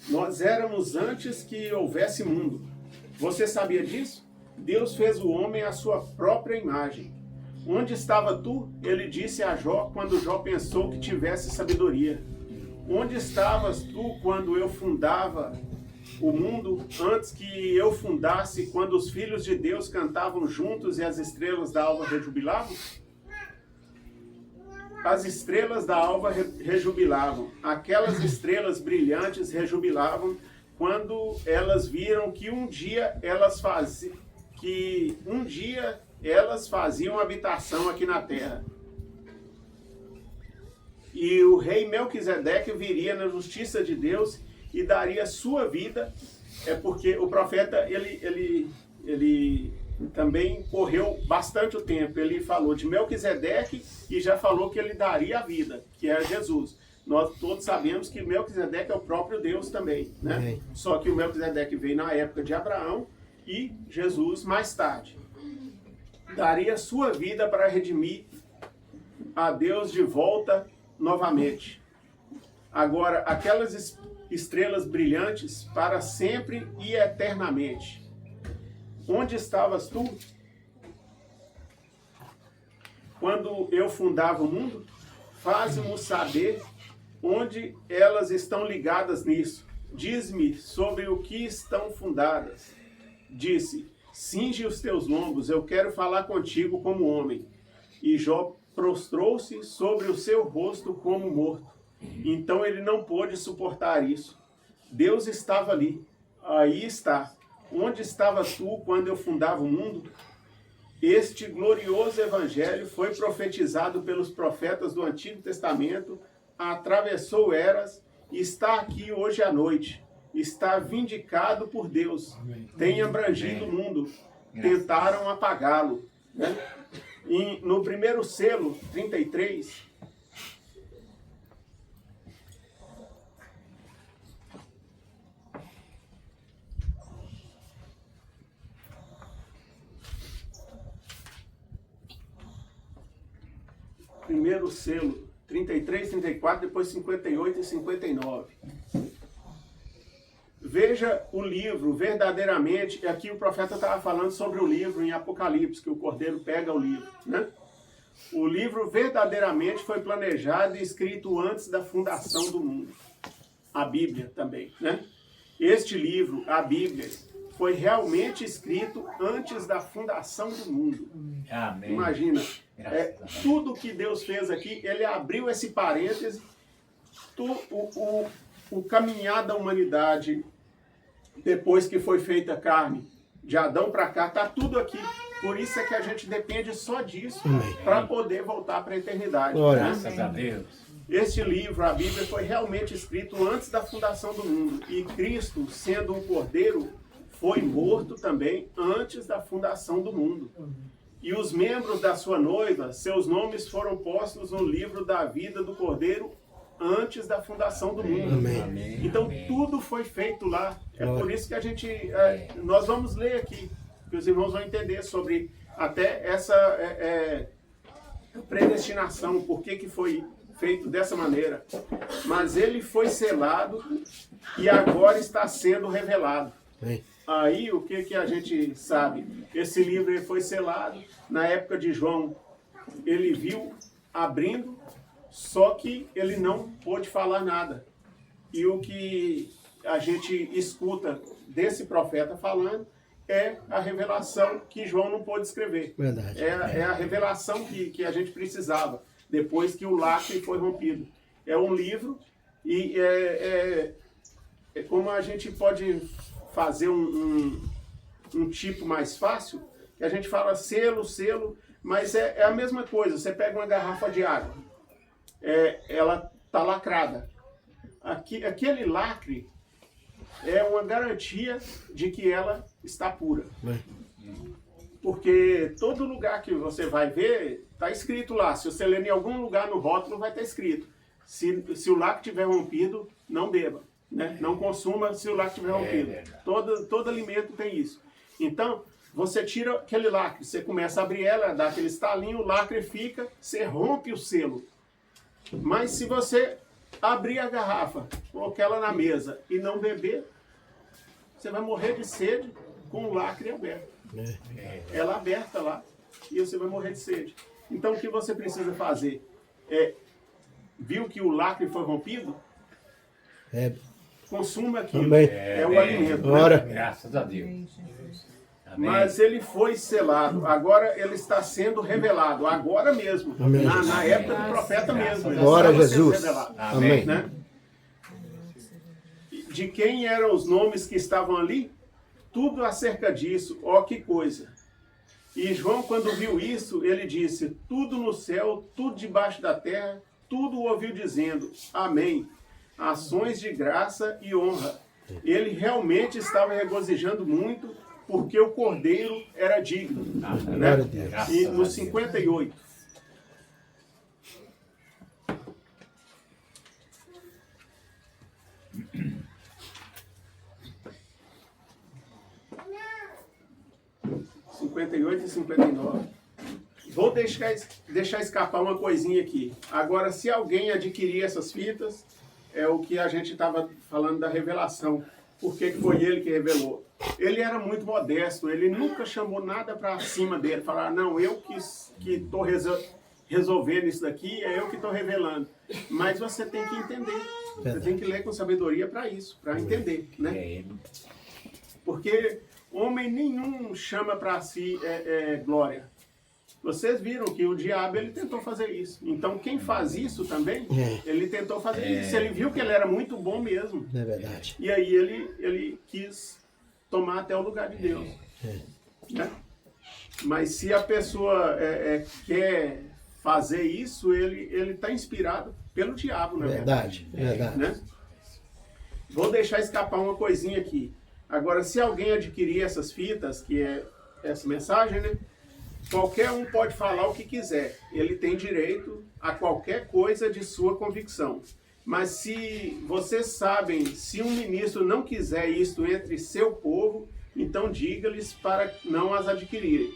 C: Nós éramos antes que houvesse mundo. Você sabia disso? Deus fez o homem à sua própria imagem. Onde estava tu? Ele disse a Jó quando Jó pensou que tivesse sabedoria. Onde estavas tu quando eu fundava o mundo, antes que eu fundasse, quando os filhos de Deus cantavam juntos e as estrelas da alva rejubilavam? As estrelas da alva rejubilavam. Aquelas estrelas brilhantes rejubilavam quando elas viram que um dia elas faziam habitação aqui na terra. E o rei Melquisedeque viria na justiça de Deus e daria sua vida. É porque o profeta, ele também correu bastante o tempo. Ele falou de Melquisedeque e já falou que ele daria a vida, que é Jesus. Nós todos sabemos que Melquisedeque é o próprio Deus também, né? Só que o Melquisedeque veio na época de Abraão e Jesus mais tarde. Daria sua vida para redimir a Deus de volta novamente. Agora, aquelas estrelas brilhantes para sempre e eternamente. Onde estavas tu quando eu fundava o mundo? Faz-me saber onde elas estão ligadas nisso. Diz-me sobre o que estão fundadas. Disse, cinge os teus lombos, eu quero falar contigo como homem. E Jó prostrou-se sobre o seu rosto como morto. Então ele não pôde suportar isso. Deus estava ali. Aí está. Onde estavas tu quando eu fundava o mundo? Este glorioso evangelho foi profetizado pelos profetas do Antigo Testamento, atravessou eras e está aqui hoje à noite. Está vindicado por Deus. Tem abrangido o mundo. Tentaram apagá-lo, né? E no primeiro selo, 33... Primeiro selo, 33, 34, depois 58 e 59. Veja o livro verdadeiramente, aqui o profeta estava falando sobre o livro em Apocalipse, que o cordeiro pega o livro, né? O livro verdadeiramente foi planejado e escrito antes da fundação do mundo. A Bíblia também, né? Este livro, a Bíblia, foi realmente escrito antes da fundação do mundo.
B: Amém.
C: Imagina,
B: Graças a Deus.
C: tudo que Deus fez aqui, ele abriu esse parêntese, o caminhar da humanidade, depois que foi feita a carne, de Adão para cá, está tudo aqui. Por isso é que a gente depende só disso para poder voltar para a eternidade.
E: Glória.
C: Né?
B: Graças a Deus.
C: Este livro, a Bíblia, foi realmente escrito antes da fundação do mundo. E Cristo, sendo um cordeiro, foi morto também antes da fundação do mundo. E os membros da sua noiva, seus nomes foram postos no livro da vida do cordeiro antes da fundação do mundo.
E: Amém.
C: Então tudo foi feito lá. É por isso que a gente, nós vamos ler aqui, que os irmãos vão entender sobre até essa predestinação, por que foi feito dessa maneira. Mas ele foi selado e agora está sendo revelado.
E: Amém.
C: Aí o que a gente sabe? Esse livro ele foi selado na época de João. Ele viu abrindo, só que ele não pôde falar nada. E o que a gente escuta desse profeta falando é a revelação que João não pôde escrever.
E: Verdade.
C: É a revelação que a gente precisava, depois que o lacre foi rompido. É um livro e é como a gente pode fazer um tipo mais fácil, que a gente fala selo, mas é a mesma coisa. Você pega uma garrafa de água, ela está lacrada. Aquele lacre é uma garantia de que ela está pura. Porque todo lugar que você vai ver, está escrito lá. Se você ler em algum lugar no rótulo, vai estar escrito. Se o lacre estiver rompido, não beba. Né? Não consuma se o lacre estiver rompido. Todo alimento tem isso. Então, você tira aquele lacre, você começa a abrir ela, dá aquele estalinho, o lacre fica, você rompe o selo. Mas se você abrir a garrafa, colocar ela na mesa e não beber, você vai morrer de sede com o lacre aberto. Ela aberta lá e você vai morrer de sede. Então o que você precisa fazer viu que o lacre foi rompido? Consuma aquilo.
E: Também.
C: É o alimento.
E: Glória.
C: Né?
B: Graças a Deus. Amém.
C: Mas ele foi selado. Agora ele está sendo revelado. Agora mesmo.
E: Amém.
C: Na época do profeta mesmo. Ele
E: Glória a
C: estava sendo
E: Jesus.
C: revelado.
E: Amém.
C: Né? De quem eram os nomes que estavam ali? Tudo acerca disso. Ó, que coisa. E João, quando viu isso, ele disse: tudo no céu, tudo debaixo da terra, tudo ouviu dizendo: Amém. Ações de graça e honra. Ele realmente estava regozijando muito, porque o cordeiro era digno. Né?
B: Graças
C: E
B: a
C: no
B: Deus.
C: 58. E 59. Vou deixar escapar uma coisinha aqui. Agora, se alguém adquirir essas fitas, é o que a gente estava falando da revelação. Por que foi ele que revelou? Ele era muito modesto, ele nunca chamou nada para cima dele. Falar, não, eu que estou resolvendo isso daqui, é eu que estou revelando. Mas você tem que entender. Você tem que ler com sabedoria para isso, para entender, né? Porque homem nenhum chama para si glória. Vocês viram que o diabo ele tentou fazer isso. Então quem faz isso também, ele tentou fazer isso. Ele viu que ele era muito bom mesmo.
E: É verdade.
C: E aí ele quis tomar até o lugar de Deus. Né? Mas se a pessoa quer fazer isso, ele está inspirado pelo diabo, na verdade.
E: Verdade.
C: Né? Vou deixar escapar uma coisinha aqui. Agora, se alguém adquirir essas fitas, que é essa mensagem, né? Qualquer um pode falar o que quiser. Ele tem direito a qualquer coisa de sua convicção. Mas se vocês sabem, se um ministro não quiser isto entre seu povo, então diga-lhes para não as adquirirem.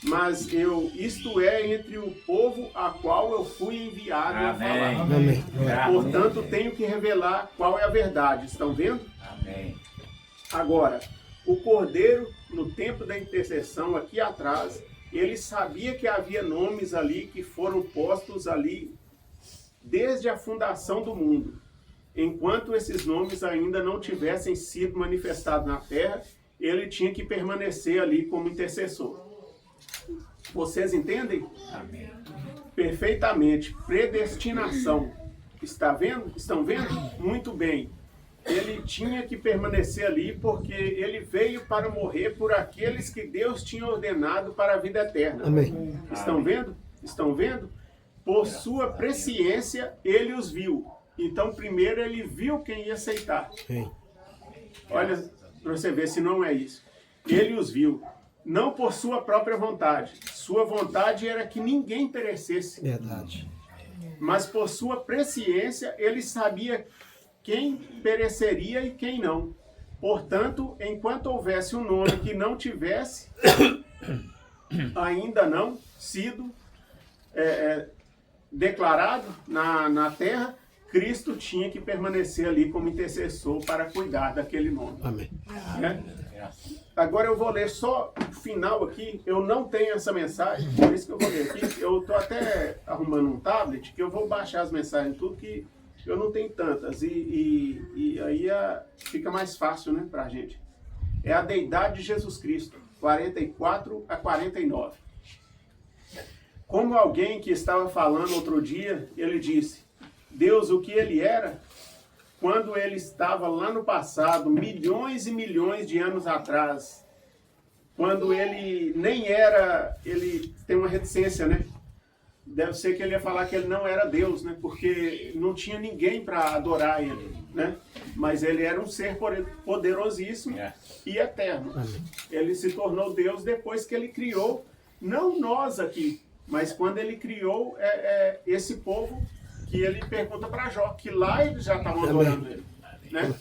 C: Mas isto é entre o povo a qual eu fui enviado a falar.
E: Amém.
C: Portanto, tenho que revelar qual é a verdade. Estão vendo?
B: Amém.
C: Agora, o Cordeiro, no tempo da intercessão, aqui atrás, ele sabia que havia nomes ali que foram postos ali desde a fundação do mundo. Enquanto esses nomes ainda não tivessem sido manifestados na terra, ele tinha que permanecer ali como intercessor. Vocês entendem?
B: Amém.
C: Perfeitamente. Predestinação. Está vendo? Estão vendo? Muito bem. Ele tinha que permanecer ali porque ele veio para morrer por aqueles que Deus tinha ordenado para a vida eterna.
E: Amém.
C: Estão vendo? Estão vendo? Por sua presciência, ele os viu. Então, primeiro ele viu quem ia aceitar.
E: Sim.
C: Olha, para você ver se não é isso. Ele os viu. Não por sua própria vontade. Sua vontade era que ninguém perecesse.
E: Verdade.
C: Mas por sua presciência, ele sabia quem pereceria e quem não. Portanto, enquanto houvesse um nome que não tivesse ainda não sido declarado na terra, Cristo tinha que permanecer ali como intercessor para cuidar daquele nome.
E: Amém.
C: Né? Agora eu vou ler só o final aqui. Eu não tenho essa mensagem, por isso que eu vou ler aqui. Eu estou até arrumando um tablet, que eu vou baixar as mensagens tudo, que eu não tenho tantas. E aí fica mais fácil, né, para a gente. É a deidade de Jesus Cristo, 44 a 49. Como alguém que estava falando outro dia, ele disse: Deus, o que ele era, quando ele estava lá no passado, milhões e milhões de anos atrás, quando ele nem era, ele tem uma reticência, né? Deve ser que ele ia falar que ele não era Deus, né? Porque não tinha ninguém para adorar ele, né? Mas ele era um ser poderosíssimo e eterno. Ele se tornou Deus depois que ele criou, não nós aqui, mas quando ele criou esse povo, que ele pergunta para Jó, que lá eles já estavam adorando ele, né?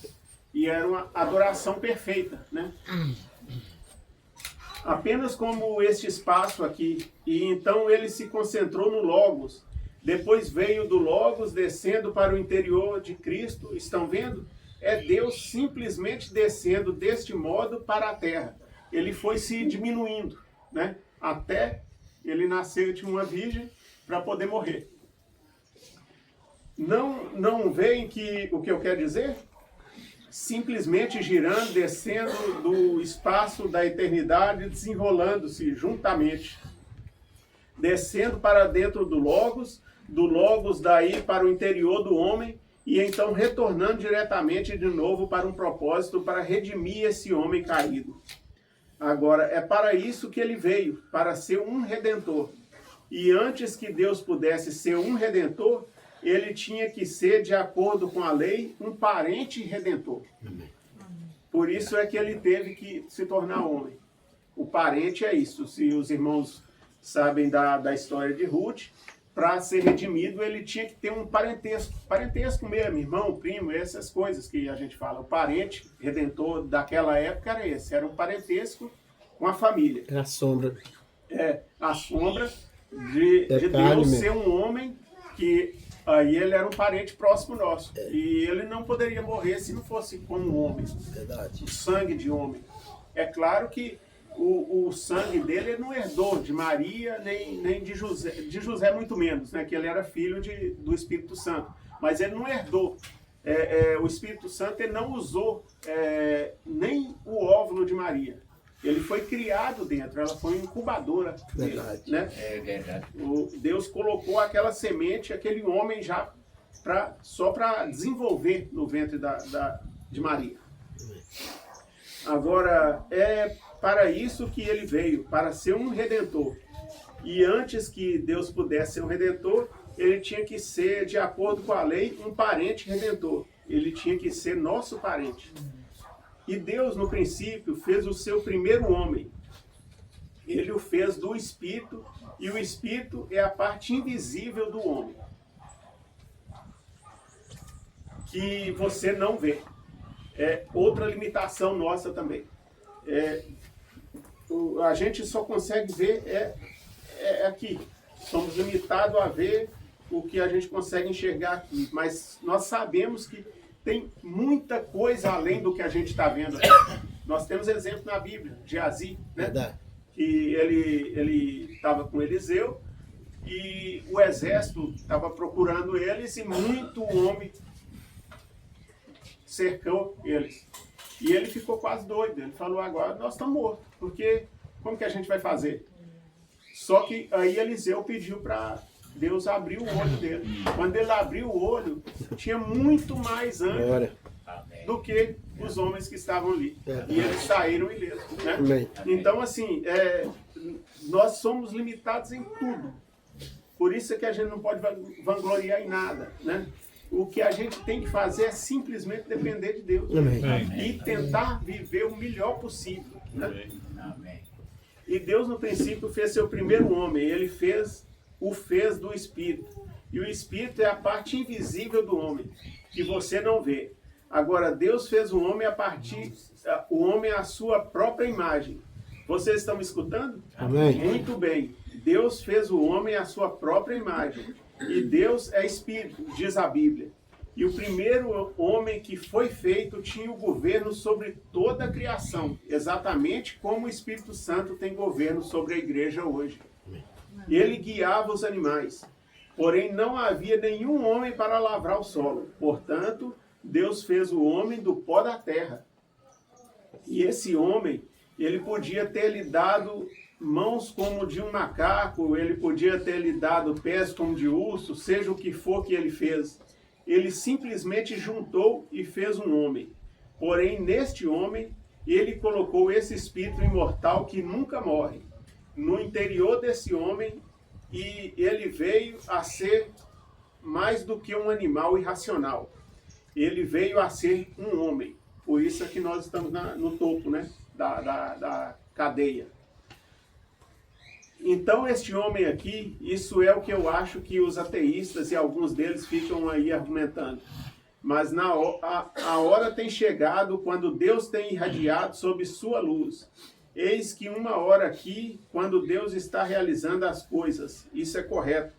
C: E era uma adoração perfeita, né? Apenas como este espaço aqui. E então ele se concentrou no Logos. Depois veio do Logos descendo para o interior de Cristo. Estão vendo? É Deus simplesmente descendo deste modo para a terra. Ele foi se diminuindo, né? Até ele nascer de uma virgem para poder morrer. Não veem o que eu quero dizer? Simplesmente girando, descendo do espaço da eternidade, desenrolando-se juntamente. Descendo para dentro do Logos daí para o interior do homem, e então retornando diretamente de novo para um propósito, para redimir esse homem caído. Agora, é para isso que ele veio, para ser um redentor. E antes que Deus pudesse ser um redentor, ele tinha que ser, de acordo com a lei, um parente redentor. Por isso é que ele teve que se tornar homem. O parente é isso. Se os irmãos sabem da história de Ruth, para ser redimido ele tinha que ter um parentesco. Parentesco mesmo, irmão, primo, essas coisas que a gente fala. O parente redentor daquela época era esse. Era um parentesco com a família.
E: É a sombra.
C: É, a sombra de Deus ser um homem que... Aí ele era um parente próximo nosso. E ele não poderia morrer se não fosse como um homem.
E: Verdade.
C: O sangue de homem. É claro que o sangue dele não herdou de Maria, nem de José. De José muito menos, né? Que ele era filho do Espírito Santo. Mas ele não herdou. O Espírito Santo ele não usou nem o óvulo de Maria. Ele foi criado dentro, ela foi incubadora dele, né?
B: É verdade.
C: Deus colocou aquela semente, aquele homem já só para desenvolver no ventre de Maria. Agora, é para isso que ele veio, para ser um redentor. E antes que Deus pudesse ser um redentor, ele tinha que ser, de acordo com a lei, um parente redentor. Ele tinha que ser nosso parente. E Deus, no princípio, fez o seu primeiro homem. Ele o fez do Espírito, e o Espírito é a parte invisível do homem, que você não vê. É outra limitação nossa também. A gente só consegue ver aqui. Somos limitados a ver o que a gente consegue enxergar aqui. Mas nós sabemos que tem muita coisa além do que a gente está vendo. Nós temos exemplo na Bíblia, de Geazi, né?
E: Verdade.
C: Que ele estava com Eliseu e o exército estava procurando eles e muito homem cercou eles. E ele ficou quase doido. Ele falou, agora nós estamos mortos, porque como que a gente vai fazer? Só que aí Eliseu pediu para Deus abrir o olho dele. Quando ele abriu o olho, tinha muito mais anjos
E: Glória.
B: Amém.
C: do que os homens que estavam ali.
E: É.
C: E eles saíram ilesos, né?
E: Amém.
C: Então, assim, nós somos limitados em tudo. Por isso é que a gente não pode vangloriar em nada, né? O que a gente tem que fazer é simplesmente depender de Deus.
E: Amém.
C: E tentar viver o melhor possível, né?
B: Amém.
C: E Deus, no princípio, fez seu primeiro homem. Ele o fez do Espírito. E o Espírito é a parte invisível do homem, que você não vê. Agora, Deus fez o homem o homem à sua própria imagem. Vocês estão me escutando?
E: Amém.
C: Muito bem. Deus fez o homem à sua própria imagem. E Deus é Espírito, diz a Bíblia. E o primeiro homem que foi feito tinha o governo sobre toda a criação, exatamente como o Espírito Santo tem governo sobre a igreja hoje. Ele guiava os animais, porém não havia nenhum homem para lavrar o solo. Portanto, Deus fez o homem do pó da terra. E esse homem, ele podia ter lhe dado mãos como de um macaco, ele podia ter lhe dado pés como de urso, seja o que for que ele fez. Ele simplesmente juntou e fez um homem. Porém, neste homem, ele colocou esse espírito imortal que nunca morre no interior desse homem, e ele veio a ser mais do que um animal irracional. Ele veio a ser um homem. Por isso é que nós estamos no topo, né, da cadeia. Então, este homem aqui, isso é o que eu acho que os ateístas e alguns deles ficam aí argumentando. Mas a hora tem chegado quando Deus tem irradiado sob sua luz. Eis que uma hora aqui, quando Deus está realizando as coisas. Isso é correto.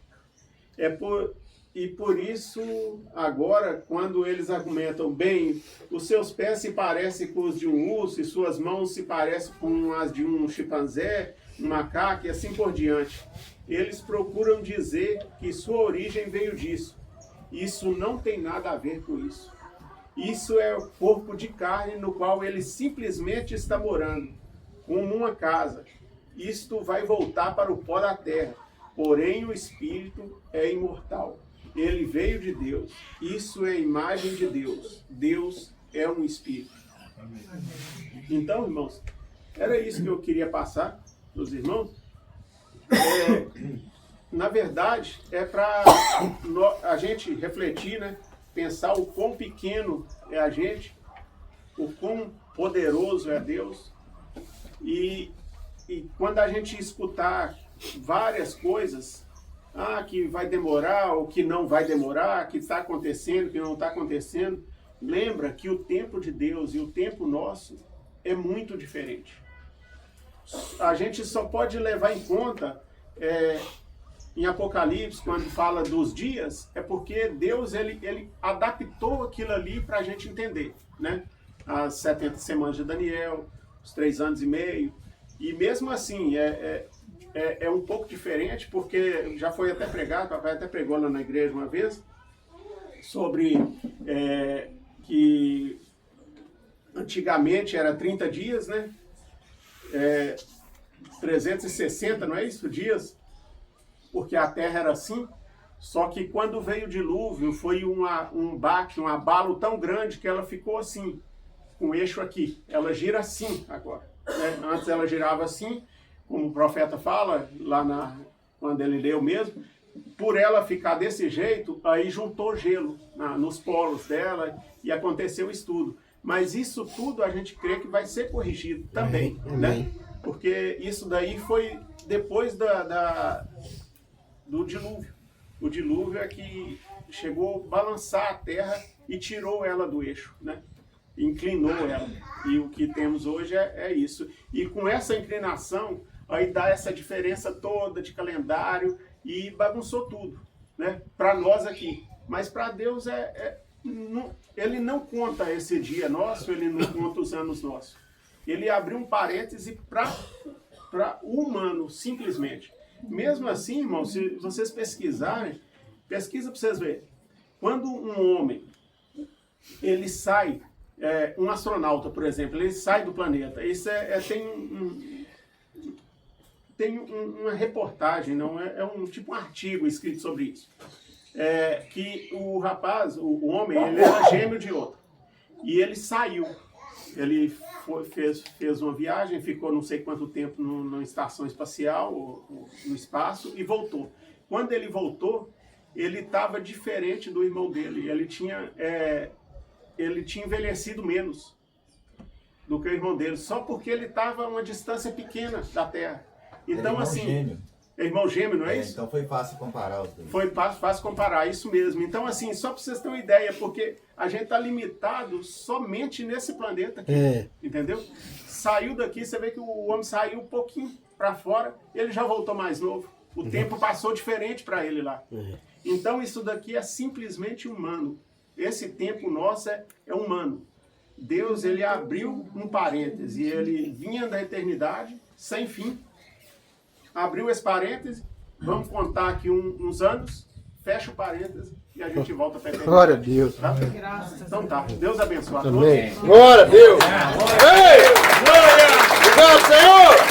C: E por isso, agora, quando eles argumentam, bem, os seus pés se parecem com os de um urso e suas mãos se parecem com as de um chimpanzé, um macaco e assim por diante. Eles procuram dizer que sua origem veio disso. Isso não tem nada a ver com isso. Isso é o corpo de carne no qual ele simplesmente está morando, como uma casa. Isto vai voltar para o pó da terra. Porém, o espírito é imortal. Ele veio de Deus. Isso é a imagem de Deus. Deus é um espírito. Então, irmãos, era isso que eu queria passar para os irmãos. Na verdade, é para a gente refletir, né? Pensar o quão pequeno é a gente, o quão poderoso é Deus. E quando a gente escutar várias coisas, que vai demorar, ou que não vai demorar, que está acontecendo, que não está acontecendo, lembra que o tempo de Deus e o tempo nosso é muito diferente. A gente só pode levar em conta, em Apocalipse, quando fala dos dias, é porque Deus ele adaptou aquilo ali para a gente entender, né? As 70 semanas de Daniel, os 3 anos e meio, e mesmo assim é um pouco diferente, porque já foi até pregado, papai até pregou lá na igreja uma vez, sobre que antigamente era 30 dias, né? 360, não é isso? Dias, porque a terra era assim. Só que quando veio o dilúvio, foi um baque, um abalo tão grande que ela ficou assim, com o eixo aqui. Ela gira assim agora, né? Antes ela girava assim, como o profeta fala, quando ele leu mesmo. Por ela ficar desse jeito, aí juntou gelo nos polos dela e aconteceu isso tudo. Mas isso tudo a gente crê que vai ser corrigido também, né? Porque isso daí foi depois do dilúvio. O dilúvio é que chegou a balançar a terra e tirou ela do eixo, né? Inclinou ela. E o que temos hoje é isso. E com essa inclinação, aí dá essa diferença toda de calendário e bagunçou tudo, né? Para nós aqui. Mas para Deus ele não conta esse dia nosso, ele não conta os anos nossos. Ele abriu um parêntese para o humano, simplesmente. Mesmo assim, irmão, se vocês pesquisarem, pesquisa para vocês verem. Quando um homem, ele sai, um astronauta, por exemplo, ele sai do planeta, isso tem uma reportagem, não é um artigo escrito sobre isso. Que o rapaz, o homem, ele era gêmeo de outro. E ele saiu. Ele fez uma viagem, ficou não sei quanto tempo na estação espacial, no espaço, e voltou. Quando ele voltou, ele estava diferente do irmão dele. Ele tinha envelhecido menos do que o irmão dele, só porque ele estava a uma distância pequena da Terra. Então, assim...
F: Gêmeo.
C: É irmão gêmeo, não é isso?
F: Então foi fácil comparar os dois.
C: Foi fácil comparar, isso mesmo. Então, assim, só para vocês terem uma ideia, porque a gente está limitado somente nesse planeta aqui, entendeu? Saiu daqui, você vê que o homem saiu um pouquinho para fora, ele já voltou mais novo. O tempo passou diferente para ele lá. Então, isso daqui é simplesmente humano. Esse tempo nosso é humano. Deus, ele abriu um parêntese, ele vinha da eternidade, sem fim. Abriu esse parêntese, vamos contar aqui uns anos, fecha o parêntese e a gente volta para a eternidade.
E: Glória a Deus.
C: Tá? Então tá, Deus abençoe a todos.
E: Amém. Glória a Deus. Ei! Glória! Obrigado, Senhor!